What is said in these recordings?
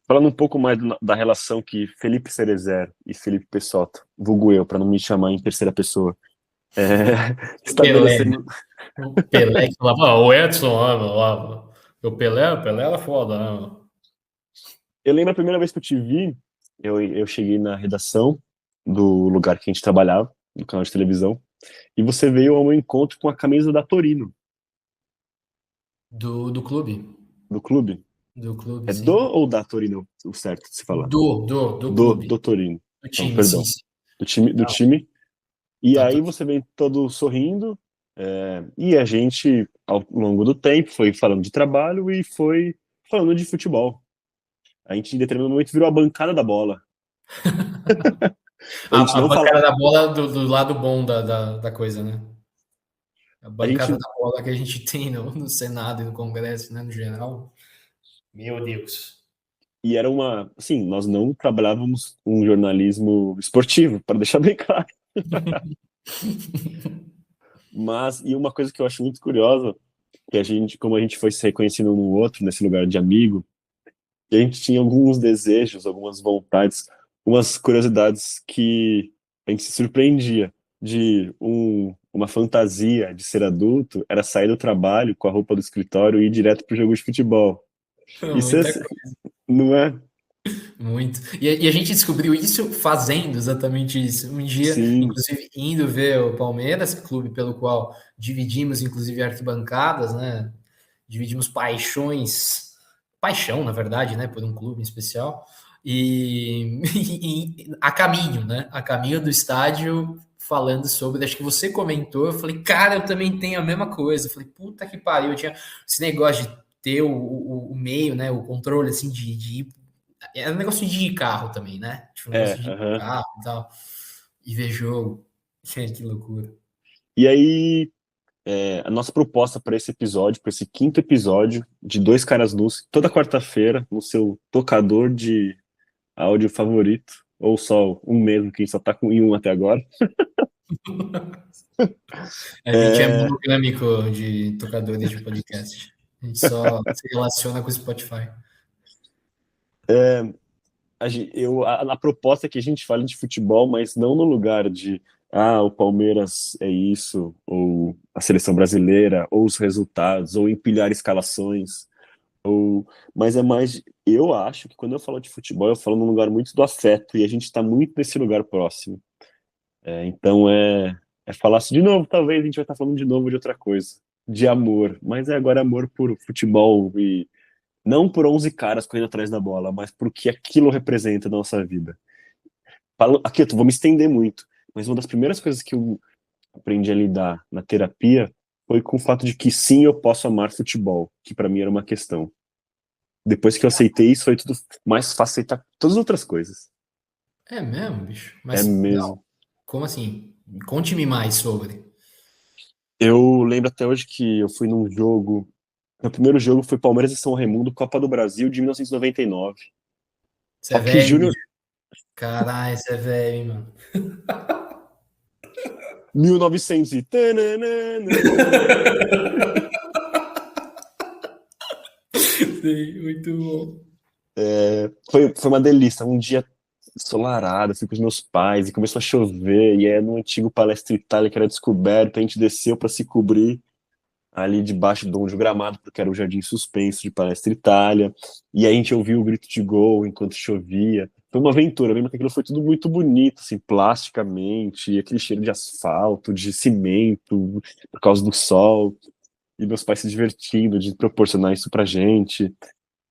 Falando um pouco mais da relação que Felipe Cerezer e Felipe Pessotto, vulgo eu, para não me chamar em terceira pessoa, é, O Pelé, né? estabelecendo. O Pelé que falava, o Edson lá, o Pelé era foda, né? Eu lembro a primeira vez que eu te vi, eu cheguei na redação do lugar que a gente trabalhava, no canal de televisão, e você veio ao meu encontro com a camisa da Torino, Do clube. do clube. Do clube, É do sim. ou da Torino, o certo de se falar? Do clube. Do Torino. Do Então, time, sim, perdão. sim. Do Não, time. E tanto aí você vem todo sorrindo, e a gente, ao longo do tempo, foi falando de trabalho e foi falando de futebol. A gente, em determinado momento, virou a bancada da bola. A gente a não fala. bancada da bola do lado bom da coisa, né? A A bancada gente, da bola que a gente tem no Senado e no Congresso, né, no geral. Meu Deus. e era uma. Assim, nós não trabalhávamos um jornalismo esportivo, para deixar bem claro. Mas, e uma coisa que eu acho muito curiosa, que a gente, como a gente foi se reconhecendo um no outro, nesse lugar de amigo, e a gente tinha alguns desejos, algumas vontades, umas curiosidades que a gente se surpreendia de uma fantasia de ser adulto, era sair do trabalho com a roupa do escritório e ir direto pro jogo de futebol. Isso é, Muita não é? Muito. E a gente descobriu isso fazendo exatamente isso. Um dia, Sim, inclusive, indo ver o Palmeiras, clube pelo qual dividimos, inclusive, arquibancadas, né? Dividimos paixão, na verdade, né? Por um clube em especial. E a caminho, né? A caminho do estádio, falando sobre. Acho que você comentou. Eu falei, cara, eu também tenho a mesma coisa. Eu falei, puta que pariu. Eu tinha esse negócio de ter o meio, né? O controle, assim, de ir era um negócio de ir carro também, né? Tipo, um negócio de ir aham. carro e tal. E ver jogo. Que loucura. E aí, a nossa proposta para esse episódio, para esse quinto episódio de Dois Caras Nus, toda quarta-feira, no seu tocador de áudio favorito, ou só um mesmo, que só tá com um até agora. A gente é É, monogâmico de tocadores de podcast. A gente só se relaciona com o Spotify. a proposta é que a gente fale de futebol, mas não no lugar de o Palmeiras é isso, ou a seleção brasileira, ou os resultados, ou empilhar escalações, mas é mais. Eu acho que quando eu falo de futebol, eu falo num lugar muito do afeto, e a gente está muito nesse lugar próximo. Então é falar de novo, talvez a gente vai estar falando de novo de outra coisa, de amor, mas agora amor por futebol e não por 11 caras correndo atrás da bola, mas por que aquilo representa na nossa vida. Aqui eu vou me estender muito, mas uma das primeiras coisas que eu aprendi a lidar na terapia foi com o fato de que sim, eu posso amar futebol, que para mim era uma questão. Depois que eu aceitei isso, foi tudo mais fácil aceitar todas as outras coisas. É mesmo, bicho? É Mas, não, mesmo. como assim? Conte-me mais sobre. Eu lembro até hoje que eu fui num jogo. Meu primeiro jogo foi Palmeiras e São Raimundo, Copa do Brasil de 1999. Você é Rock velho, Júnior bicho? Caralho, você é velho, hein, mano? 1900 e... tananana. Sim, muito bom. Foi uma delícia. Um dia ensolarado, fui com os meus pais e começou a chover. E aí no antigo Palestra Itália que era descoberto, a gente desceu para se cobrir ali debaixo de um gramado, porque era o jardim suspenso de Palestra Itália. E aí a gente ouviu o grito de gol enquanto chovia. Foi uma aventura, lembra que aquilo foi tudo muito bonito, assim, plasticamente, e aquele cheiro de asfalto, de cimento, por causa do sol, e meus pais se divertindo de proporcionar isso pra gente.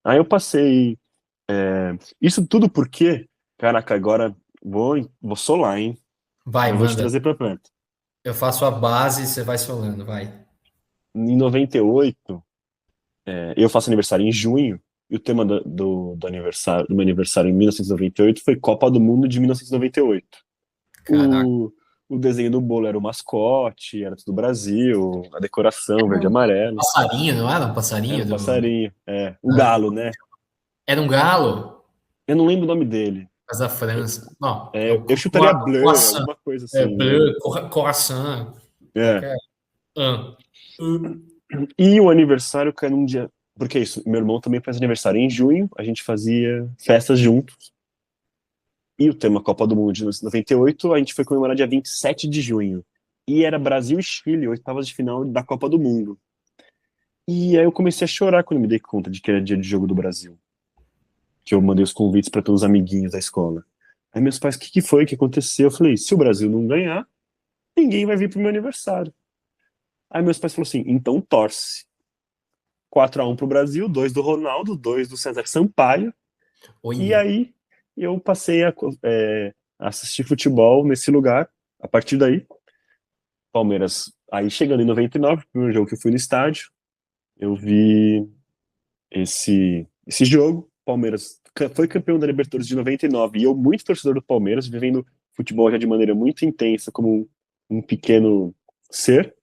Aí eu passei. Isso tudo porque, caraca, agora vou solar, hein? Vai, Mas vou te manda. trazer pra perto. Eu faço a base e você vai solando, vai. Em 98, eu faço aniversário em junho, e o tema do meu aniversário em 1998 foi Copa do Mundo de 1998. Caraca. O, o desenho do bolo era o mascote, era tudo Brasil, a decoração verde e amarelo. Passarinho, não era um Era passarinho um do. passarinho, o galo, né? Era um galo? Eu não lembro o nome dele. Mas da França. Não, é Eu chutaria Bleu, croissant. alguma coisa É, assim, né? bleu, croissant. É. Qualquer. Ah. E o aniversário cai num dia. Porque é isso, meu irmão também faz aniversário em junho, a gente fazia festas juntos. E o tema Copa do Mundo de 98, a gente foi comemorar dia 27 de junho. E era Brasil e Chile, oitavas de final da Copa do Mundo. E aí eu comecei a chorar quando me dei conta de que era dia de jogo do Brasil. Que eu mandei os convites para todos os amiguinhos da escola. Aí meus pais, o que foi que aconteceu? Eu falei, se o Brasil não ganhar, ninguém vai vir pro meu aniversário. Aí meus pais falaram assim, então torce. 4-1 pro Brasil, 2 do Ronaldo, 2 do César Sampaio. E Olha, aí eu passei a assistir futebol nesse lugar. A partir daí, Palmeiras, aí chegando em 99, o primeiro jogo que eu fui no estádio, eu vi esse jogo. Palmeiras foi campeão da Libertadores de 99 e eu, muito torcedor do Palmeiras, vivendo futebol já de maneira muito intensa, como um pequeno ser.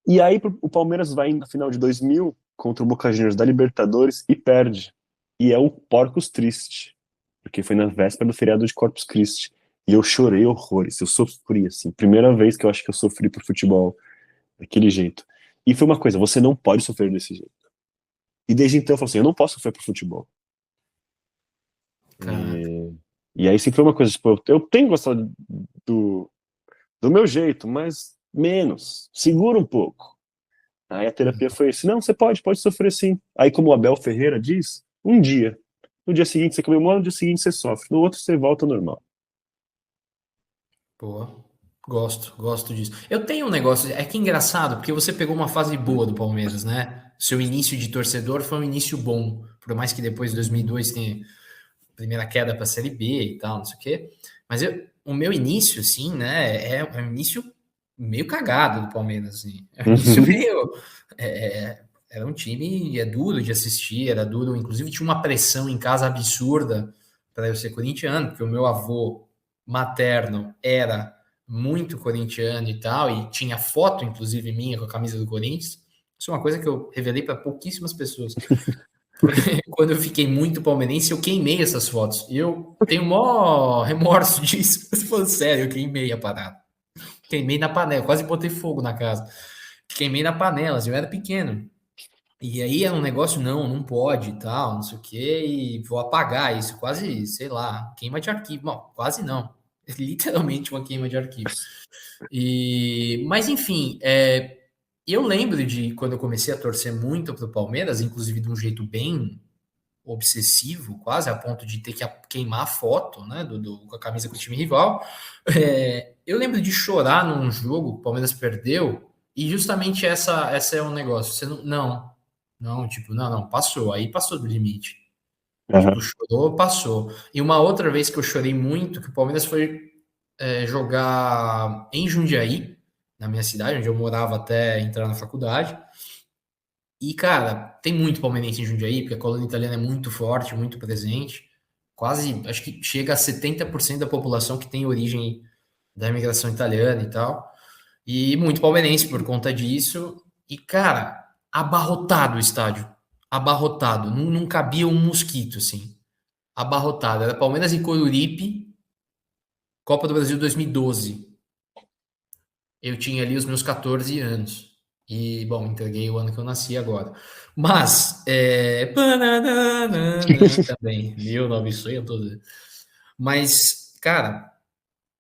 E aí o Palmeiras vai na final de 2000 contra o Boca Juniors da Libertadores e perde. E é o Porcos Triste, porque foi na véspera do feriado de Corpus Christi. E eu chorei horrores, eu sofri, assim. Primeira vez que eu acho que eu sofri por futebol daquele jeito. E foi uma coisa, você não pode sofrer desse jeito. E desde então eu falo assim, eu não posso sofrer por futebol. cara. E aí sempre foi uma coisa, tipo, eu tenho gostado do meu jeito, mas menos. Segura um pouco. Aí a terapia foi assim, não, você pode sofrer sim. Aí como o Abel Ferreira diz, um dia. No dia seguinte você comemora, no dia seguinte você sofre. No outro você volta ao normal. Pô, gosto disso. Eu tenho um negócio, é que é engraçado, porque você pegou uma fase boa do Palmeiras, né? Seu início de torcedor foi um início bom, por mais que depois de 2002 tenha a primeira queda para a Série B e tal, não sei o quê. Mas o meu início, assim, né, é um início meio cagado do Palmeiras, assim. É um início Uhum. meio... era um time, duro de assistir, era duro, inclusive tinha uma pressão em casa absurda para eu ser corintiano, porque o meu avô materno era muito corintiano e tal, e tinha foto, inclusive, minha com a camisa do Corinthians. Isso é uma coisa que eu revelei para pouquíssimas pessoas. Porque quando eu fiquei muito palmeirense, eu queimei essas fotos. E eu tenho o maior remorso disso. Mas falando sério, eu queimei a parada. Queimei na panela, quase botei fogo na casa. Queimei na panela, assim, eu era pequeno. E aí é um negócio, não pode e tal, não sei o quê, e vou apagar isso, quase, sei lá, queima de arquivo. Bom, quase não. Literalmente uma queima de arquivo. Mas enfim, eu lembro de quando eu comecei a torcer muito pro Palmeiras, inclusive de um jeito bem obsessivo, quase a ponto de ter que queimar a foto, né, com a camisa com o time rival. Eu lembro de chorar num jogo, o Palmeiras perdeu, e justamente essa é um negócio. Você não, tipo, não, passou, aí passou do limite. Tipo, Aham. chorou, passou. E uma outra vez que eu chorei muito, que o Palmeiras foi jogar em Jundiaí, na minha cidade, onde eu morava até entrar na faculdade. E, cara, tem muito palmeirense em Jundiaí, porque a colônia italiana é muito forte, muito presente. Quase, acho que chega a 70% da população que tem origem da imigração italiana e tal. E muito palmeirense por conta disso. E, cara, abarrotado o estádio. Abarrotado. Não cabia um mosquito, assim. Abarrotado. Era Palmeiras e Coruripe, Copa do Brasil 2012. Eu tinha ali os meus 14 anos. E, bom, entreguei o ano que eu nasci agora. Mas, também, 1900. Mas, cara,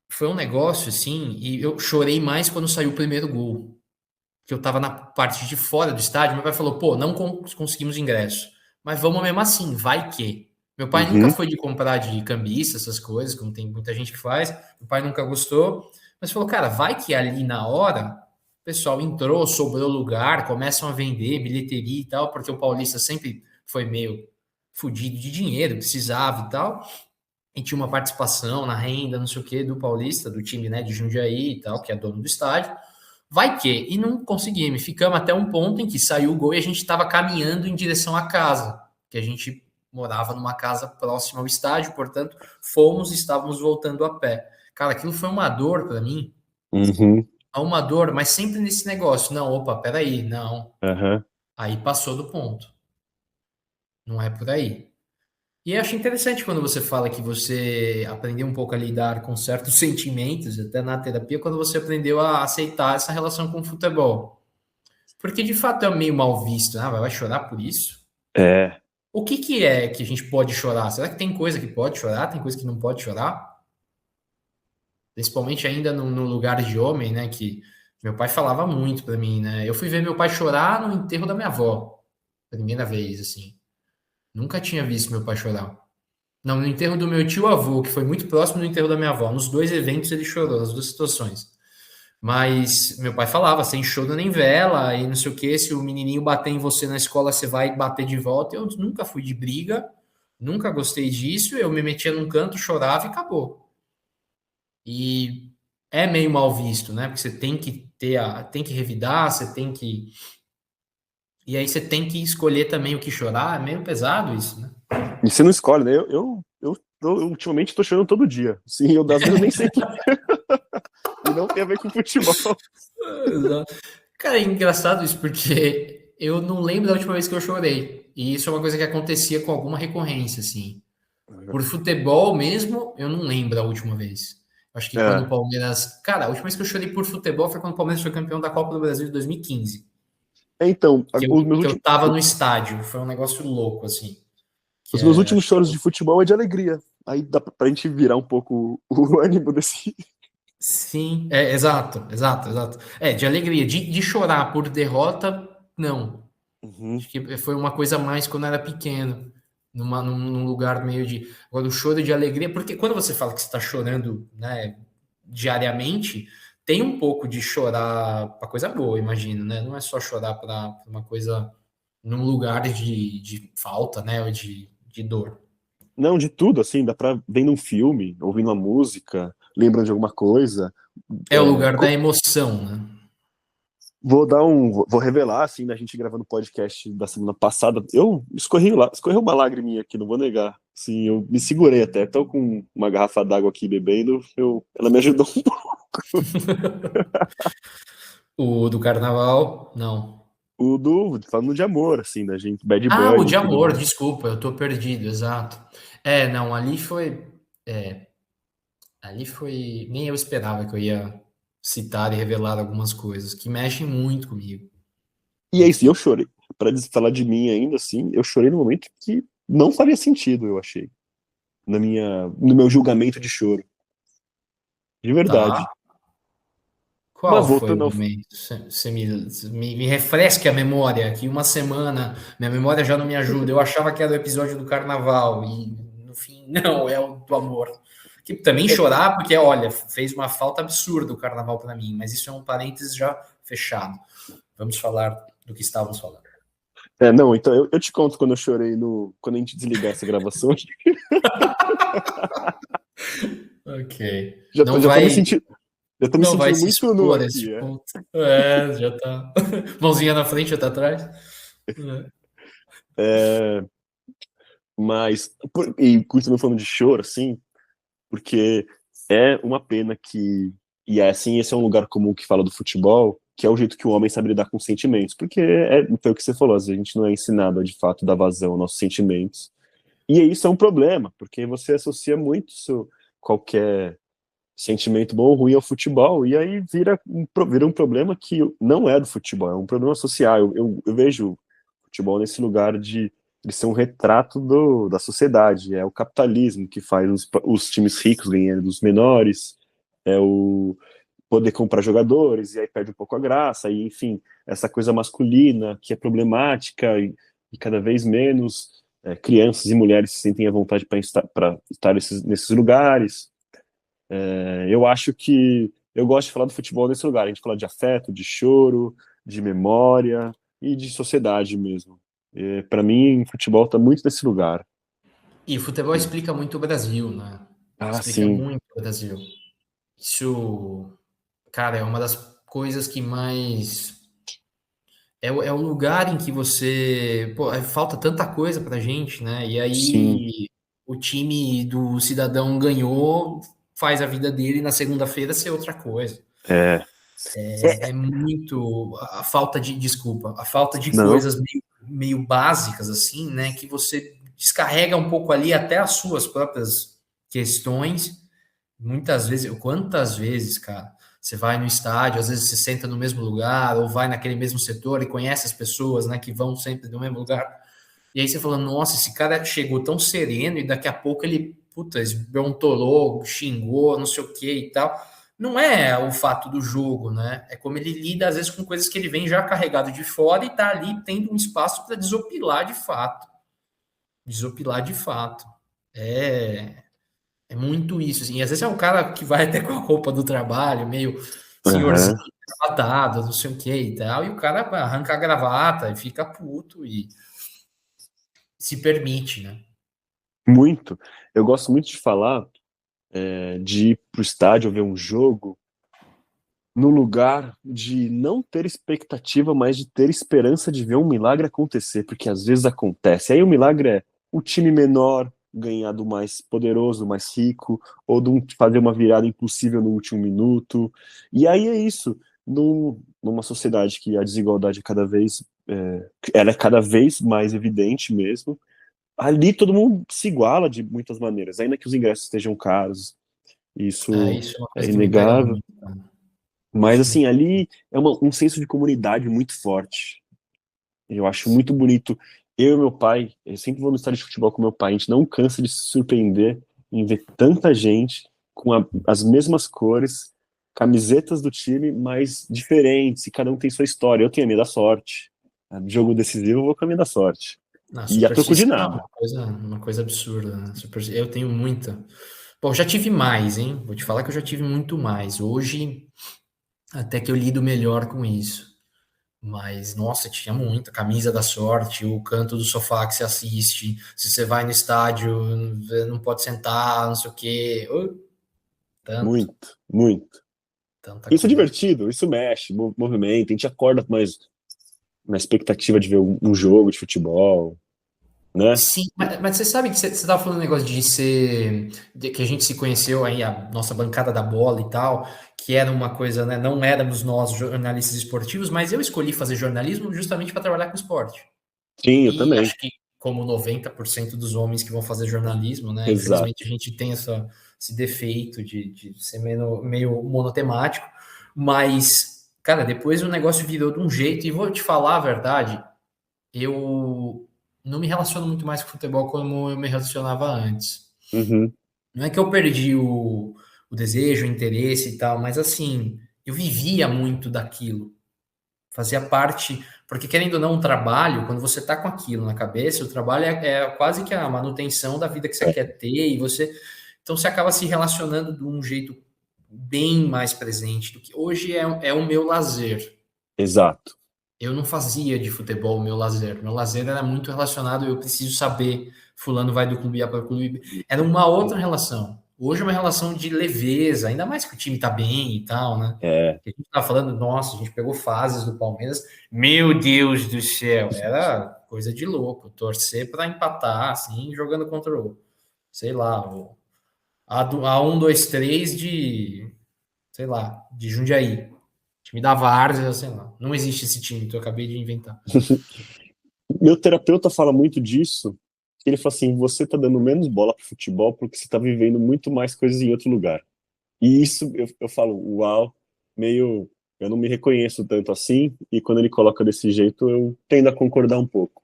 foi um negócio assim, e eu chorei mais quando saiu o primeiro gol. Que eu tava na parte de fora do estádio, meu pai falou, pô, não conseguimos ingresso. Mas vamos mesmo assim, vai que. Meu pai nunca Uhum. foi de comprar de cambista, essas coisas, como tem muita gente que faz. Meu pai nunca gostou. Mas falou, cara, vai que ali na hora o pessoal entrou, sobrou lugar, começam a vender bilheteria e tal, porque o Paulista sempre foi meio fudido de dinheiro, precisava e tal. E tinha uma participação na renda, não sei o que, do Paulista, do time, né, de Jundiaí e tal, que é dono do estádio. Vai que, e não conseguimos. Ficamos até um ponto em que saiu o gol e a gente estava caminhando em direção à casa, que a gente morava numa casa próxima ao estádio, portanto, fomos e estávamos voltando a pé. Cara, aquilo foi uma dor para mim, Uhum. uma dor, mas sempre nesse negócio. Não, opa, peraí, não. Aham. Aí passou do ponto. Não é por aí. E eu acho interessante quando você fala que você aprendeu um pouco a lidar com certos sentimentos, até na terapia, quando você aprendeu a aceitar essa relação com o futebol. Porque de fato é meio mal visto, vai chorar por isso? É, O que que é que a gente pode chorar? Será que tem coisa que pode chorar? Tem coisa que não pode chorar? Principalmente ainda no lugar de homem, né? Que meu pai falava muito pra mim, né? Eu fui ver meu pai chorar no enterro da minha avó, primeira vez, assim. Nunca tinha visto meu pai chorar. Não, no enterro do meu tio-avô, que foi muito próximo do enterro da minha avó. Nos dois eventos ele chorou, nas duas situações. Mas meu pai falava, sem choro nem vela, e não sei o que, se o menininho bater em você na escola, você vai bater de volta. Eu nunca fui de briga, nunca gostei disso, eu me metia num canto, chorava e acabou. E é meio mal visto, né? Porque você tem que tem que revidar, você tem que. E aí você tem que escolher também o que chorar, é meio pesado isso, né? e você não escolhe, né? Eu ultimamente tô chorando todo dia. Sim, eu às vezes eu nem sei que. E não tem a ver com futebol. Exato. Cara, é engraçado isso, porque eu não lembro da última vez que eu chorei. E isso é uma coisa que acontecia com alguma recorrência, assim. Por futebol mesmo, eu não lembro a última vez. Acho que quando o É. Palmeiras. Cara, a última vez que eu chorei por futebol foi quando o Palmeiras foi campeão da Copa do Brasil de 2015. Então, Que eu tava no estádio. Foi um negócio louco, assim. Que os meus é. últimos choros de futebol é de alegria. Aí dá pra gente virar um pouco o ânimo desse. Sim, é, exato, exato, exato. É, de alegria. De chorar por derrota, não. Uhum. Acho que foi uma coisa a mais quando eu era pequeno, num lugar meio de. Agora, o choro de alegria, porque quando você fala que você está chorando, né, diariamente, tem um pouco de chorar para coisa boa, imagino, né? Não é só chorar para uma coisa num lugar de falta, né, ou de dor. Não, de tudo, assim, dá pra vendo um filme, ouvindo uma música, lembrando de alguma coisa. É o É, lugar da emoção, né? vou revelar, assim, da gente gravando o podcast da semana passada. Eu escorri uma lagriminha aqui, não vou negar. Sim, eu me segurei até. Tô com uma garrafa d'água aqui bebendo, ela me ajudou um pouco. O do carnaval, não. Falando de amor, assim, da gente, bad Ah, o bunny e de tudo amor, mais. desculpa, eu tô perdido, exato. É, não, ali foi. É, ali foi. Nem eu esperava que eu ia citar e revelar algumas coisas que mexem muito comigo. E é isso, e eu chorei. Pra falar de mim ainda, assim, eu chorei no momento que não faria sentido, eu achei. No meu julgamento de choro. De Tá. verdade. Qual Mas foi o voltando ao. momento? Você me refresque a memória, que uma semana minha memória já não me ajuda. Eu achava que era o episódio do carnaval, e no fim, não, é o do amor. Que também chorar, porque, olha, fez uma falta absurda o carnaval para mim, mas isso é um parênteses já fechado. Vamos falar do que estávamos falando. Não, então eu te conto quando eu chorei no. Quando a gente desligar essa gravação. Ok. Já tô me sentindo. Já tô me Não vai sentindo se muito nu expor a esse aqui, é. ponto. É, já tá. Mãozinha na frente, outra atrás. É. É, mas. E continuando falando de choro, assim, porque é uma pena que. E é assim, esse é um lugar comum que fala do futebol, que é o jeito que o homem sabe lidar com sentimentos. Porque foi o que você falou, às vezes a gente não é ensinado a de fato dar vazão aos nossos sentimentos. E isso é um problema, porque você associa muito qualquer sentimento bom ou ruim ao futebol, e aí vira um problema que não é do futebol, é um problema social. Eu vejo o futebol nesse lugar de ser um retrato da sociedade. É o capitalismo que faz os times ricos ganharem dos menores, é o poder comprar jogadores, e aí perde um pouco a graça, e enfim, essa coisa masculina que é problemática e cada vez menos crianças e mulheres se sentem à vontade para estar nesses lugares. Eu acho que eu gosto de falar do futebol nesse lugar. A gente fala de afeto, de choro, de memória e de sociedade mesmo. Para mim, futebol está muito nesse lugar. E o futebol explica muito o Brasil, né? Ah, Explica sim, muito o Brasil. Isso, cara, é uma das coisas que mais. É o lugar em que você. Pô, falta tanta coisa pra gente, né? E sim, aí o time do cidadão ganhou, faz a vida dele na segunda-feira ser outra coisa. é, É muito a falta de desculpa, a falta de não, coisas meio básicas assim, né, que você descarrega um pouco ali até as suas próprias questões. Muitas vezes, quantas vezes, cara, você vai no estádio, às vezes você senta no mesmo lugar ou vai naquele mesmo setor e conhece as pessoas, né, que vão sempre no mesmo lugar. E aí você fala, nossa, esse cara chegou tão sereno e daqui a pouco ele, puta, esbrontorou, xingou, não sei o que e tal. Não é o fato do jogo, né? É como ele lida, às vezes, com coisas que ele vem já carregado de fora e tá ali tendo um espaço para desopilar de fato. Desopilar de fato. É, é muito isso, assim. E às vezes é um cara que vai até com a roupa do trabalho, meio senhorzinho, Aham. gravatado, não sei o que e tal, e o cara arranca a gravata e fica puto e se permite, né? Muito. Eu gosto muito de falar, de ir pro estádio ver um jogo no lugar de não ter expectativa, mas de ter esperança de ver um milagre acontecer, porque às vezes acontece. Aí o milagre é o time menor ganhar do mais poderoso, mais rico, ou fazer uma virada impossível no último minuto. E aí é isso. Numa sociedade que a desigualdade ela é cada vez mais evidente mesmo. Ali todo mundo se iguala de muitas maneiras, ainda que os ingressos estejam caros. É, Isso isso é uma é coisa que me pega inegável. muito, cara. Mas, Isso me assim, ali é um senso de comunidade muito forte. Eu acho muito bonito. Eu e meu pai, eu sempre vou no estádio de futebol com meu pai, a gente não cansa de se surpreender em ver tanta gente com as mesmas cores, camisetas do time, mas diferentes, e cada um tem sua história. Eu tenho a minha da sorte. Jogo decisivo, eu vou com a minha da sorte. Na E a troco de superstição é nada. uma coisa absurda, né? Eu tenho muita. Bom, já tive mais, hein? Vou te falar que eu já tive muito mais. Hoje, até que eu lido melhor com isso. Mas, nossa, tinha muita. Camisa da sorte, o canto do sofá que você assiste. Se você vai no estádio, não pode sentar, não sei o quê. Tanto, Muito, muito. tanta Isso é coisa. divertido, isso mexe, movimenta, a gente acorda mais na expectativa de ver um jogo de futebol, né? Sim, mas você sabe que você estava falando um negócio de ser, que a gente se conheceu aí, a nossa bancada da bola e tal, que era uma coisa, né? Não éramos nós jornalistas esportivos, mas eu escolhi fazer jornalismo justamente para trabalhar com esporte. Sim, eu E também. acho que, como 90% dos homens que vão fazer jornalismo, né? Infelizmente a Exato. gente tem esse defeito de ser meio monotemático, mas, cara, depois o negócio virou de um jeito, e vou te falar a verdade, eu não me relaciono muito mais com futebol como eu me relacionava antes. Uhum. Não é que eu perdi o desejo, o interesse e tal, mas assim, eu vivia muito daquilo. Fazia parte, porque querendo ou não, um trabalho, quando você tá com aquilo na cabeça, o trabalho é quase que a manutenção da vida que você É, quer ter, e você. Então você acaba se relacionando de um jeito bem mais presente do que hoje é o meu lazer. exato. Eu não fazia de futebol o meu lazer. Meu lazer era muito relacionado, eu preciso saber, fulano vai do clube A para o clube B. Era uma outra relação. Hoje é uma relação de leveza, ainda mais que o time tá bem e tal, né? É, A gente tá falando, nossa, a gente pegou fases do Palmeiras. Meu Deus do céu, era coisa de louco. Torcer para empatar, assim, jogando contra o, sei lá, a 1, 2, 3 de, sei lá, de Jundiaí. Time da Várzea, sei lá. Não existe esse time que eu acabei de inventar. meu terapeuta fala muito disso. Ele fala assim: você tá dando menos bola pro futebol porque você tá vivendo muito mais coisas em outro lugar. E isso eu falo, uau, meio. Eu não me reconheço tanto assim, e quando ele coloca desse jeito, eu tendo a concordar um pouco.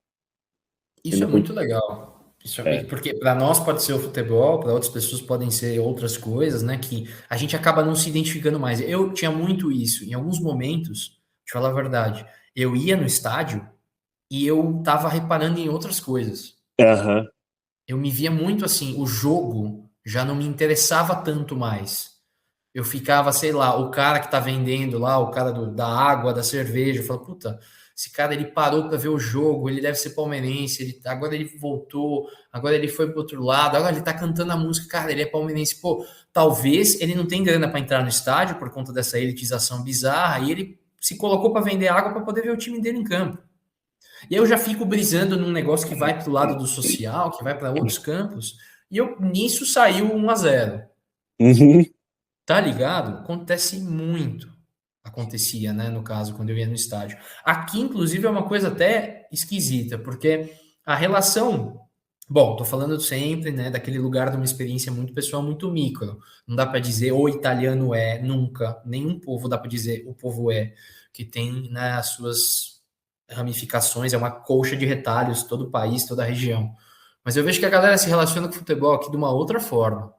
Isso é Ainda con- muito legal. É, Porque para nós pode ser o futebol, para outras pessoas podem ser outras coisas, né? Que a gente acaba não se identificando mais. Eu tinha muito isso. Em alguns momentos, te falar a verdade, eu ia no estádio e eu tava reparando em outras coisas. aham, Eu me via muito assim, o jogo já não me interessava tanto mais. Eu ficava, sei lá, o cara que tá vendendo lá, o cara da água, da cerveja, eu falo, puta, esse cara ele parou para ver o jogo, ele deve ser palmeirense, agora ele voltou, agora ele foi pro outro lado, agora ele tá cantando a música, cara, ele é palmeirense. Pô, talvez ele não tenha grana para entrar no estádio por conta dessa elitização bizarra, e ele se colocou para vender água para poder ver o time dele em campo. E aí eu já fico brisando num negócio que vai pro lado do social, que vai para outros campos, e eu nisso saiu 1-0. uhum, Tá ligado? Acontece muito. Acontecia, né? No caso, quando eu ia no estádio. Aqui, inclusive, é uma coisa até esquisita, porque a relação. Bom, tô falando sempre, né, daquele lugar de uma experiência muito pessoal, muito micro. Não dá para dizer o italiano nunca. Nenhum povo dá para dizer o povo que tem, né, as suas ramificações, é uma colcha de retalhos, todo o país, toda a região. Mas eu vejo que a galera se relaciona com o futebol aqui de uma outra forma.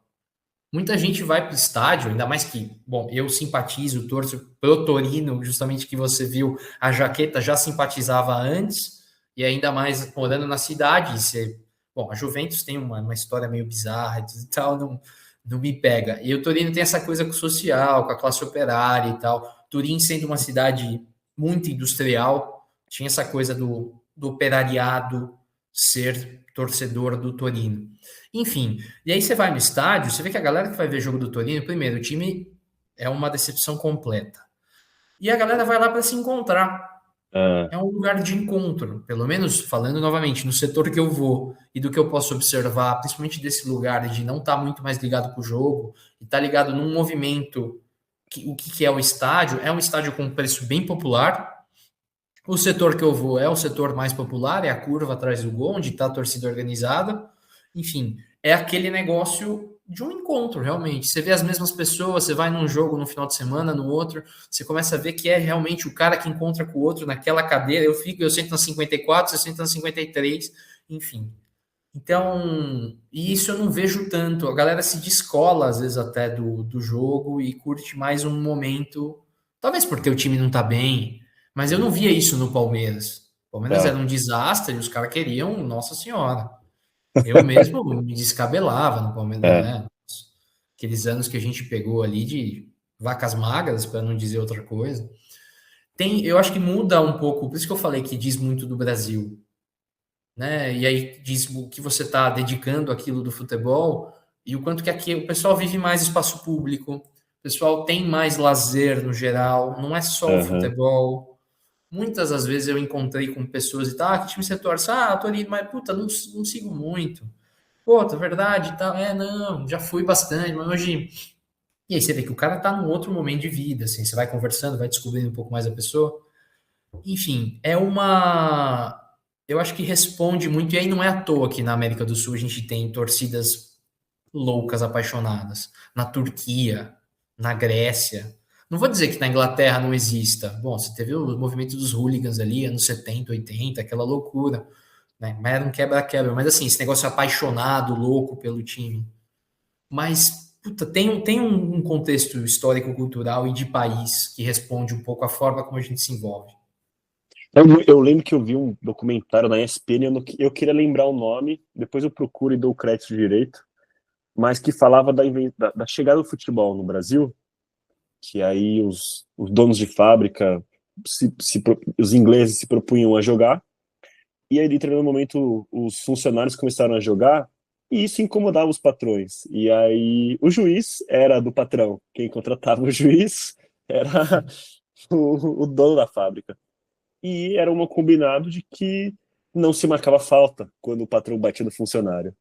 Muita gente vai para o estádio, ainda mais que, bom, eu simpatizo, torço pro Torino, justamente que você viu, a jaqueta já simpatizava antes, e ainda mais morando na cidade. Você, bom, a Juventus tem uma história meio bizarra e tal, não me pega. E o Torino tem essa coisa com o social, com a classe operária e tal. Turim sendo uma cidade muito industrial, tinha essa coisa do operariado ser torcedor do Torino. Enfim, e aí você vai no estádio, você vê que a galera que vai ver jogo do Torino, primeiro, o time é uma decepção completa. E a galera vai lá para se encontrar. Ah, É um lugar de encontro, pelo menos falando novamente no setor que eu vou e do que eu posso observar, principalmente desse lugar de não estar muito mais ligado com o jogo e estar ligado num movimento. O que é o estádio? É um estádio com um preço bem popular. O setor que eu vou é o setor mais popular, é a curva atrás do gol, onde está a torcida organizada. Enfim, é aquele negócio de um encontro, realmente. Você vê as mesmas pessoas, você vai num jogo no final de semana, no outro, você começa a ver que é realmente o cara que encontra com o outro naquela cadeira. Eu sento na 54, você senta na 53, enfim. Então, e isso eu não vejo tanto. A galera se descola, às vezes, até do jogo e curte mais um momento. Talvez porque o time não tá bem, mas eu não via isso no Palmeiras. O Palmeiras era tá. um desastre e os caras queriam, Nossa Senhora. Eu mesmo me descabelava no Palmeiras, É, né? Aqueles anos que a gente pegou ali de vacas magras, para não dizer outra coisa. Eu acho que muda um pouco, por isso que eu falei que diz muito do Brasil, né? E aí diz o que você está dedicando aquilo do futebol e o quanto que aqui o pessoal vive mais espaço público, o pessoal tem mais lazer no geral, não é só o aham, futebol. Muitas das vezes eu encontrei com pessoas e tal, que time você torce? Ah, tô ali, mas puta, não sigo muito. Pô, tá verdade e tal. Não, já fui bastante, mas hoje. E aí você vê que o cara tá num outro momento de vida, assim, você vai conversando, vai descobrindo um pouco mais a pessoa. Enfim, é uma. Eu acho que responde muito, e aí não é à toa que na América do Sul a gente tem torcidas loucas, apaixonadas. Na Turquia, na Grécia. Não vou dizer que na Inglaterra não exista. Bom, você teve o movimento dos hooligans ali, anos 70, 80, aquela loucura, né? Mas era um quebra-quebra. Mas assim, esse negócio apaixonado, louco pelo time. Mas, puta, tem um contexto histórico-cultural e de país que responde um pouco a forma como a gente se envolve. eu lembro que eu vi um documentário na ESPN, eu queria lembrar o nome, depois eu procuro e dou o crédito direito, mas que falava da chegada do futebol no Brasil, que aí os donos de fábrica, os ingleses se propunham a jogar, e aí, em determinado momento, os funcionários começaram a jogar, e isso incomodava os patrões. E aí, o juiz era do patrão. Quem contratava o juiz era o dono da fábrica. E era um combinado de que não se marcava falta quando o patrão batia no funcionário.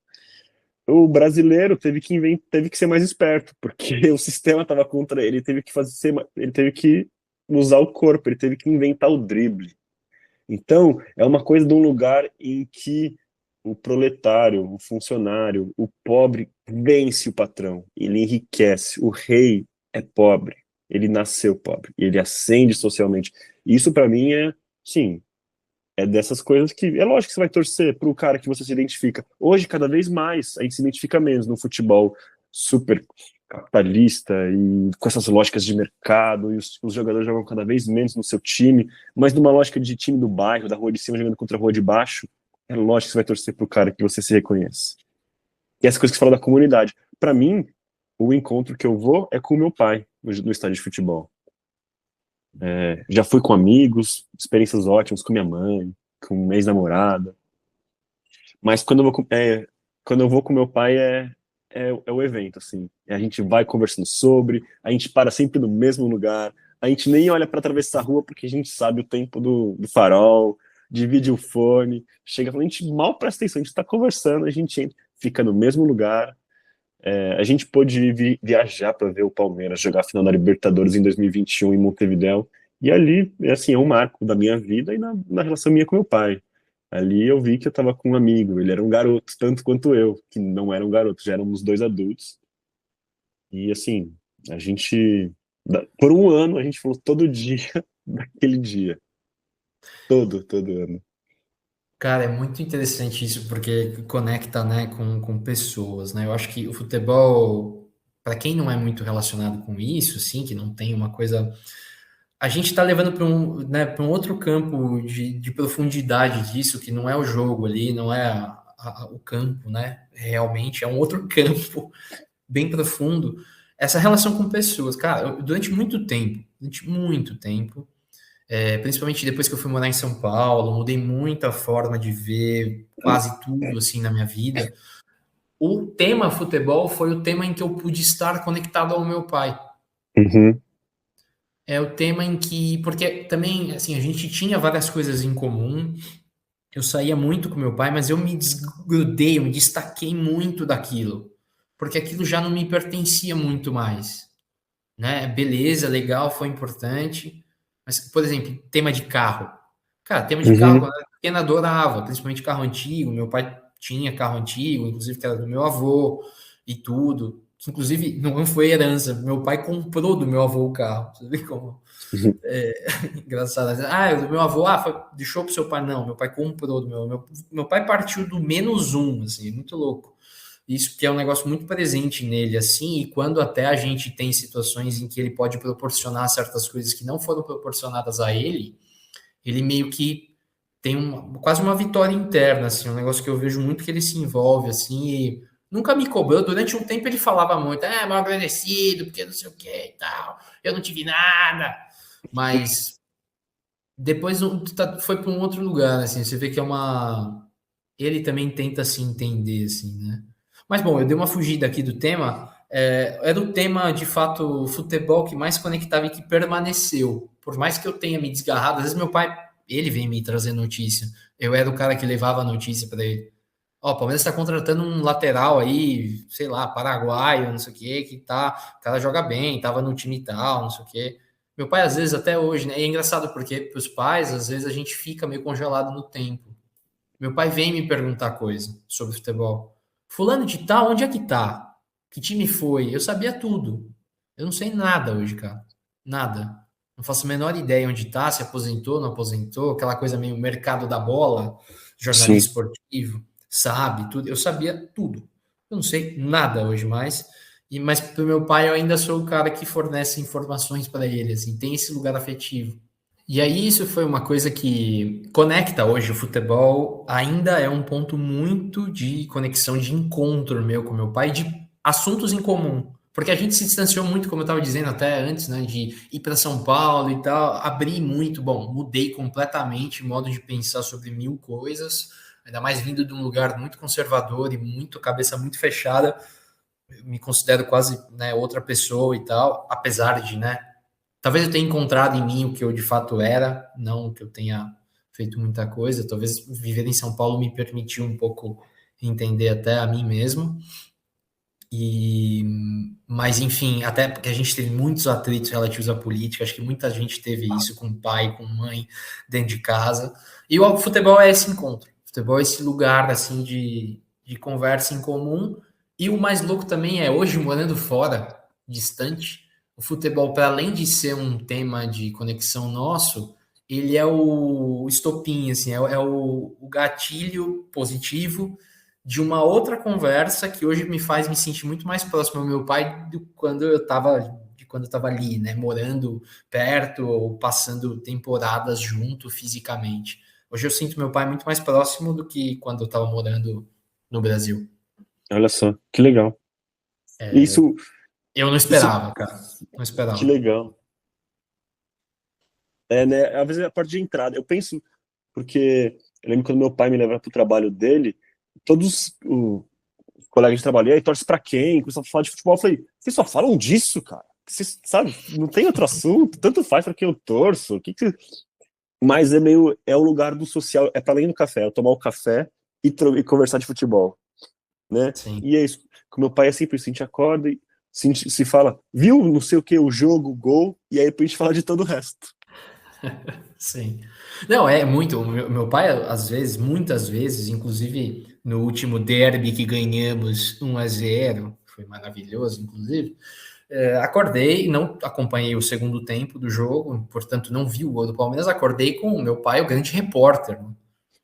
O brasileiro teve que ser mais esperto, porque o sistema estava contra ele, ele teve que usar o corpo, ele teve que inventar o drible. Então, é uma coisa de um lugar em que o proletário, o funcionário, o pobre vence o patrão, ele enriquece. O rei é pobre, ele nasceu pobre, ele ascende socialmente. Isso, para mim, sim, é dessas coisas que é lógico que você vai torcer para o cara que você se identifica. Hoje, cada vez mais, a gente se identifica menos no futebol super capitalista e com essas lógicas de mercado, e os jogadores jogam cada vez menos no seu time, mas numa lógica de time do bairro, da rua de cima jogando contra a rua de baixo, é lógico que você vai torcer para o cara que você se reconhece. E essa coisa que você fala da comunidade. Para mim, o encontro que eu vou é com o meu pai no estádio de futebol. Já fui com amigos, experiências ótimas com minha mãe, com minha ex-namorada. Mas quando eu vou com meu pai é o evento, assim. A gente vai conversando sobre, a gente para sempre no mesmo lugar, a gente nem olha para atravessar a rua porque a gente sabe o tempo do farol, divide o fone, chega, a gente mal presta atenção, a gente está conversando, a gente fica no mesmo lugar. A gente pôde viajar para ver o Palmeiras jogar a final da Libertadores em 2021 em Montevidéu. E ali, assim, é um marco da minha vida e na relação minha com meu pai. Ali eu vi que eu estava com um amigo, ele era um garoto, tanto quanto eu, que não era um garoto, já éramos dois adultos. E assim, a gente, por um ano, a gente falou todo dia daquele dia. todo ano. Cara, é muito interessante isso, porque conecta, né, com pessoas, né? Eu acho que o futebol, para quem não é muito relacionado com isso, assim, que não tem uma coisa. A gente está levando para um, né, para um outro campo de profundidade disso, que não é o jogo ali, não é o campo, né? Realmente é um outro campo bem profundo. Essa relação com pessoas, cara, durante muito tempo, principalmente depois que eu fui morar em São Paulo, mudei muito a forma de ver quase tudo assim na minha vida. O tema futebol foi o tema em que eu pude estar conectado ao meu pai. Uhum, É o tema em que, porque também, assim, a gente tinha várias coisas em comum. Eu saía muito com meu pai, mas eu me desgrudei, eu me destaquei muito daquilo, porque aquilo já não me pertencia muito mais, né? Beleza, legal, foi importante, mas, por exemplo, tema de carro. Cara, tema de carro, uhum, quando eu era pequeno, adorava, principalmente carro antigo. Meu pai tinha carro antigo, inclusive que era do meu avô e tudo. Que, inclusive, não foi herança. Meu pai comprou do meu avô o carro. Você vê como uhum, engraçado. Ah, é do meu avô, deixou pro seu pai. Não, meu pai comprou do meu pai partiu do menos um, assim, muito louco. Isso que é um negócio muito presente nele, assim, e quando até a gente tem situações em que ele pode proporcionar certas coisas que não foram proporcionadas a ele meio que tem quase uma vitória interna, assim, um negócio que eu vejo muito que ele se envolve, assim, e nunca me cobrou. Durante um tempo ele falava muito, mal agradecido, porque não sei o que e tal, eu não tive nada, mas depois foi para um outro lugar, assim, você vê que é uma. Ele também tenta se entender, assim, né? Mas bom, eu dei uma fugida aqui do tema. Era o tema, de fato, futebol que mais conectava e que permaneceu. Por mais que eu tenha me desgarrado, às vezes meu pai, ele vem me trazer notícia. Eu era o cara que levava a notícia para ele. Ó, o Palmeiras está contratando um lateral aí, sei lá, paraguaio, não sei o quê, o cara joga bem, tava no time tal, não sei o quê. Meu pai, às vezes, até hoje, né? E é engraçado porque pros pais, às vezes, a gente fica meio congelado no tempo. Meu pai vem me perguntar coisa sobre futebol. Fulano de tal, onde é que tá? Que time foi? Eu sabia tudo. Eu não sei nada hoje, cara. Nada. Não faço a menor ideia onde tá, se aposentou, não aposentou, aquela coisa meio mercado da bola, jornalista sim. esportivo, sabe tudo. Eu sabia tudo. Eu não sei nada hoje mais. Mas pro meu pai eu ainda sou o cara que fornece informações para ele, assim, tem esse lugar afetivo. E aí isso foi uma coisa que conecta hoje o futebol, ainda é um ponto muito de conexão, de encontro meu com meu pai, de assuntos em comum. Porque a gente se distanciou muito, como eu estava dizendo até antes, né, de ir para São Paulo e tal, abri muito, bom, mudei completamente o modo de pensar sobre mil coisas, ainda mais vindo de um lugar muito conservador e muito cabeça muito fechada, eu me considero quase, né, outra pessoa e tal, apesar de, né, talvez eu tenha encontrado em mim o que eu de fato era, não que eu tenha feito muita coisa. Talvez viver em São Paulo me permitiu um pouco entender até a mim mesmo. E, mas enfim, até porque a gente teve muitos atritos relativos à política, acho que muita gente teve isso com pai, com mãe, dentro de casa. E o futebol é esse encontro, o futebol é esse lugar assim de conversa em comum. E o mais louco também é hoje morando fora, distante, o futebol, para além de ser um tema de conexão nosso, ele é o estopim, assim, o gatilho positivo de uma outra conversa que hoje me faz me sentir muito mais próximo ao meu pai do quando eu estava de quando eu estava ali, né, morando perto ou passando temporadas junto fisicamente. Hoje eu sinto meu pai muito mais próximo do que quando eu estava morando no Brasil. Olha só, que legal. Isso, Eu não isso, esperava, cara. Não que esperava. legal. É, né? Às vezes é a parte de entrada. Eu penso, porque eu lembro quando meu pai me levava pro trabalho dele, todos os colegas de trabalho, e aí torce pra quem? Começou a falar de futebol. Eu falei, vocês só falam disso, cara. Vocês, sabe, não tem outro assunto, tanto faz pra quem eu torço. Mas é meio, é o lugar do social, é para além do café, é tomar o café e conversar de futebol, né? Sim. E é isso. Com meu pai é sempre isso, a gente acorda e se fala, viu, não sei o que, o jogo, o gol, e aí depois a gente fala de todo o resto. Sim. Não, é muito. O meu pai, às vezes, muitas vezes, inclusive no último derby que ganhamos 1-0, foi maravilhoso, inclusive. Acordei, não acompanhei o segundo tempo do jogo, portanto não vi o gol do Palmeiras, acordei com o meu pai, o grande repórter, né?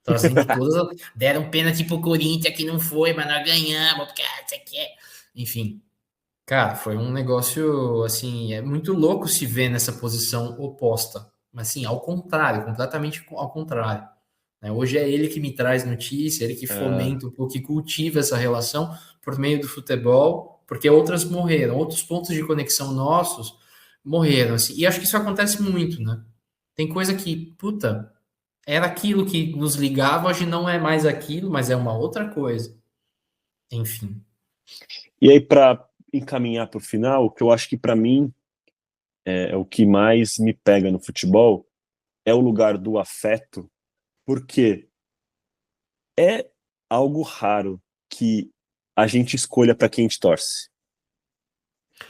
Trazendo todas, deram pênalti pro Corinthians que não foi, mas nós ganhamos, porque isso aqui é... Enfim, cara, foi um negócio, assim, é muito louco se ver nessa posição oposta, mas assim, ao contrário, completamente ao contrário, né? Hoje é ele que me traz notícia, ele que Ah, fomenta um pouco, que cultiva essa relação por meio do futebol, porque outras morreram, outros pontos de conexão nossos morreram, assim, e acho que isso acontece muito, né? Tem coisa que, puta, era aquilo que nos ligava, hoje não é mais aquilo, mas é uma outra coisa. Enfim. e aí, para encaminhar para o final, o que eu acho que para mim é o que mais me pega no futebol é o lugar do afeto, porque é algo raro que a gente escolha para quem a gente torce.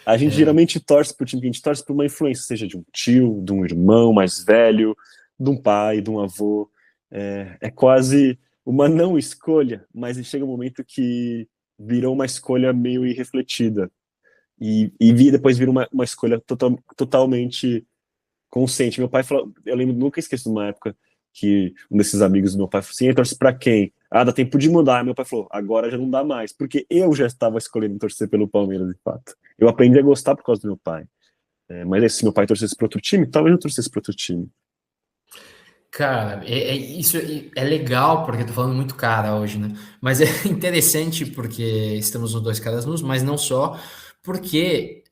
A gente geralmente torce para o time que a gente torce por uma influência, seja de um tio, de um irmão mais velho, de um pai, de um avô. É quase uma não escolha, mas chega um momento que virou uma escolha meio irrefletida. Depois vira uma escolha totalmente consciente. Meu pai falou, eu lembro, nunca esqueço de uma época que um desses amigos do meu pai falou assim: torce pra quem? Ah, dá tempo de mudar. Meu pai falou: agora já não dá mais, porque eu já estava escolhendo torcer pelo Palmeiras, de fato. Eu aprendi a gostar por causa do meu pai. Mas se meu pai torcesse para outro time, talvez eu torcesse para outro time. Cara, isso é legal, porque eu tô falando muito cara hoje, né? Mas é interessante porque estamos nos dois caras nus, mas não só, porque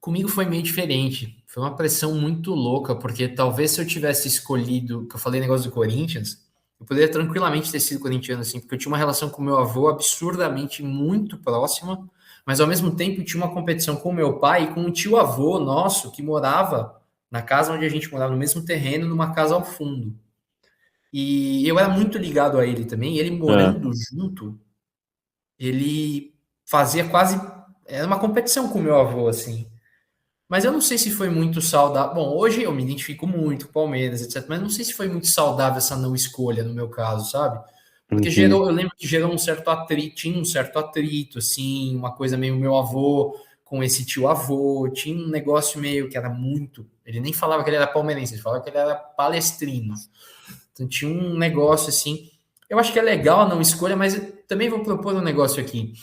comigo foi meio diferente. Foi uma pressão muito louca, porque talvez se eu tivesse escolhido, que eu falei negócio do Corinthians, eu poderia tranquilamente ter sido corintiano, assim, porque eu tinha uma relação com meu avô absurdamente muito próxima, mas ao mesmo tempo tinha uma competição com meu pai e com um tio avô nosso que morava na casa onde a gente morava, no mesmo terreno, numa casa ao fundo. E eu era muito ligado a ele também, e ele Ah, morando junto, ele fazia quase. Era uma competição com o meu avô, assim. Mas eu não sei se foi muito saudável. Bom, hoje eu me identifico muito com o Palmeiras, etc. Mas não sei se foi muito saudável essa não escolha no meu caso, sabe? Porque uhum. gerou, eu lembro que gerou um certo atrito, tinha um certo atrito, assim, uma coisa meio meu avô com esse tio avô, tinha um negócio meio que era muito. Ele nem falava que ele era palmeirense, ele falava que ele era palestrino. Então tinha um negócio assim. Eu acho que é legal a não escolha, mas eu também vou propor um negócio aqui.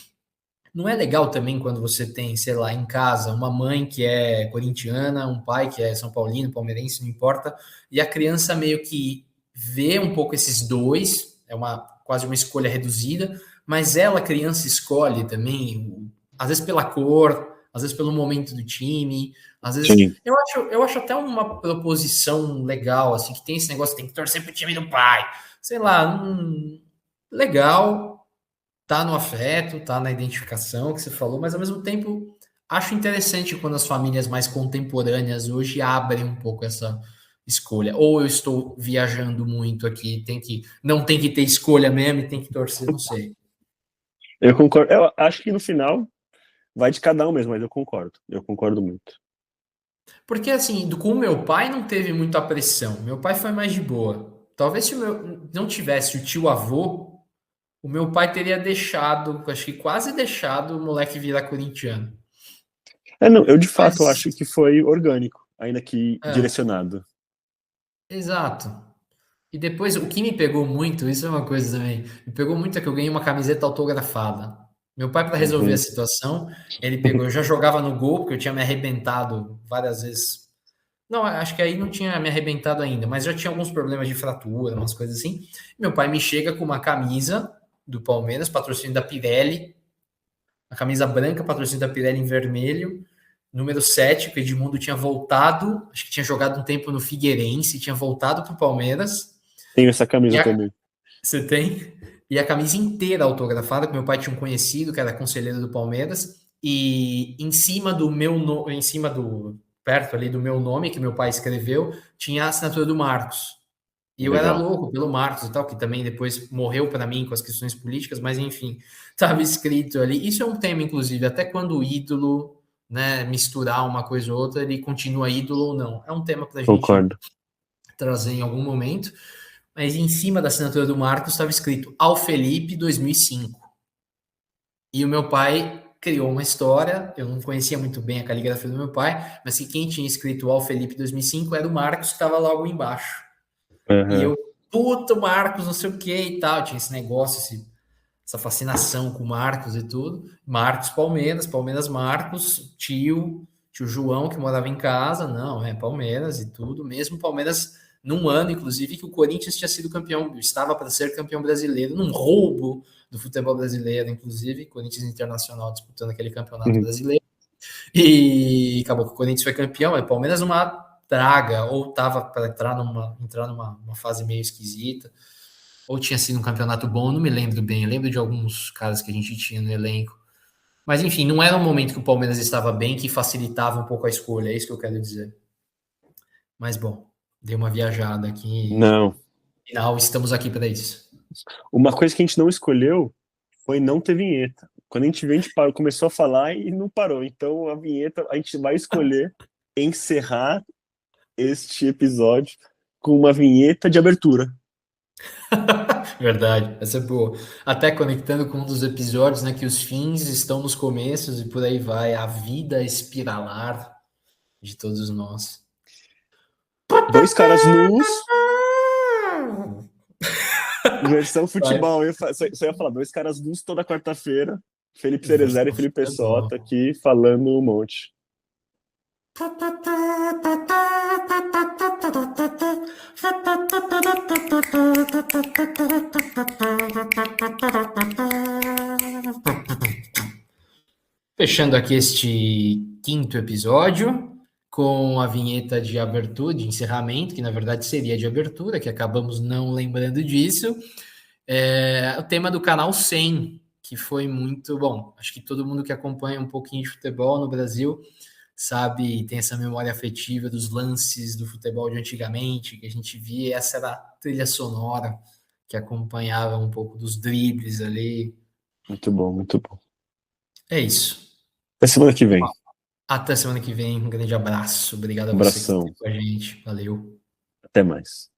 Não é legal também quando você tem, sei lá, em casa, uma mãe que é corintiana, um pai que é São Paulino, palmeirense, não importa, e a criança meio que vê um pouco esses dois, é uma quase uma escolha reduzida, mas ela, criança, escolhe também, às vezes pela cor, às vezes pelo momento do time, às vezes. Sim. Eu acho até uma proposição legal, assim, que tem esse negócio, tem que torcer pro time do pai. Sei lá, legal, tá no afeto, tá na identificação que você falou, mas ao mesmo tempo acho interessante quando as famílias mais contemporâneas hoje abrem um pouco essa escolha. Ou eu estou viajando muito aqui, não tem que ter escolha mesmo e tem que torcer, não sei. Eu concordo. Eu acho que no final vai de cada um mesmo, mas eu concordo. Eu concordo muito. Porque assim, com o meu pai não teve muita pressão. Meu pai foi mais de boa. Talvez se não tivesse o tio avô, o meu pai teria deixado, acho que quase deixado o moleque virar corintiano. Não, eu de fato Mas, acho que foi orgânico, ainda que é, direcionado. exato. E depois, o que me pegou muito, isso é uma coisa também, me pegou muito é que eu ganhei uma camiseta autografada. Meu pai, para resolver a Uhum. situação, ele pegou, eu já jogava no gol, porque eu tinha me arrebentado várias vezes. Não, acho que aí não tinha me arrebentado ainda, mas já tinha alguns problemas de fratura, umas coisas assim. Meu pai me chega com uma camisa do Palmeiras, patrocínio da Pirelli, a camisa branca, patrocínio da Pirelli em vermelho, número 7, que o Edmundo tinha voltado, acho que tinha jogado um tempo no Figueirense, tinha voltado para o Palmeiras. Tenho essa E camisa a, também. Você tem? E a camisa inteira autografada, que meu pai tinha um conhecido, que era conselheiro do Palmeiras, e em cima do meu nome, perto ali do meu nome, que meu pai escreveu, tinha a assinatura do Marcos. E eu era Legal. louco pelo Marcos e tal, que também depois morreu para mim com as questões políticas, mas enfim, estava escrito ali. Isso é um tema, inclusive, até quando o ídolo, né, misturar uma coisa ou outra, ele continua ídolo ou não. É um tema para a gente Concordo. trazer em algum momento, mas em cima da assinatura do Marcos estava escrito Ao Felipe 2005. E o meu pai criou uma história. Eu não conhecia muito bem a caligrafia do meu pai, mas que quem tinha escrito o Al Felipe 2005 era o Marcos, que estava logo embaixo. E eu, puta, Marcos, não sei o que e tal. Tinha esse negócio, essa fascinação com Marcos e tudo. Marcos Palmeiras Marcos, tio João, que morava em casa. Não, é Palmeiras e tudo. Mesmo Palmeiras, num ano, inclusive, que o Corinthians tinha sido campeão, estava para ser campeão brasileiro, num roubo do futebol brasileiro, inclusive, Corinthians Internacional disputando aquele campeonato brasileiro. E acabou que o Corinthians foi campeão, e Palmeiras numa draga, ou estava para entrar numa fase meio esquisita, ou tinha sido um campeonato bom, não me lembro bem, eu lembro de alguns caras que a gente tinha no elenco. Mas enfim, não era um momento que o Palmeiras estava bem, que facilitava um pouco a escolha, é isso que eu quero dizer. Mas bom, dei uma viajada aqui. Não. Final, estamos aqui para isso. Uma coisa que a gente não escolheu foi não ter vinheta. Quando a gente viu, a gente parou, começou a falar e não parou. Então a vinheta a gente vai escolher encerrar este episódio com uma vinheta de abertura. Verdade, essa é boa. Até conectando com um dos episódios, né, que os fins estão nos começos e por aí vai, a vida espiralar de todos nós. Dois caras nus. Versão futebol. Só ia falar, dois caras nus toda quarta-feira. Felipe Cerezer e Felipe Pessota aqui falando um monte. Fechando aqui este quinto episódio com a vinheta de abertura, de encerramento, que na verdade seria de abertura, que acabamos não lembrando disso. O tema do canal 100, que foi muito bom. Acho que todo mundo que acompanha um pouquinho de futebol no Brasil sabe, tem essa memória afetiva dos lances do futebol de antigamente, que a gente via, essa era a trilha sonora que acompanhava um pouco dos dribles ali. Muito bom, muito bom. É isso. Até semana que vem. Até semana que vem. Um grande abraço. Obrigado a Abração. você que esteve com a gente. Valeu. Até mais.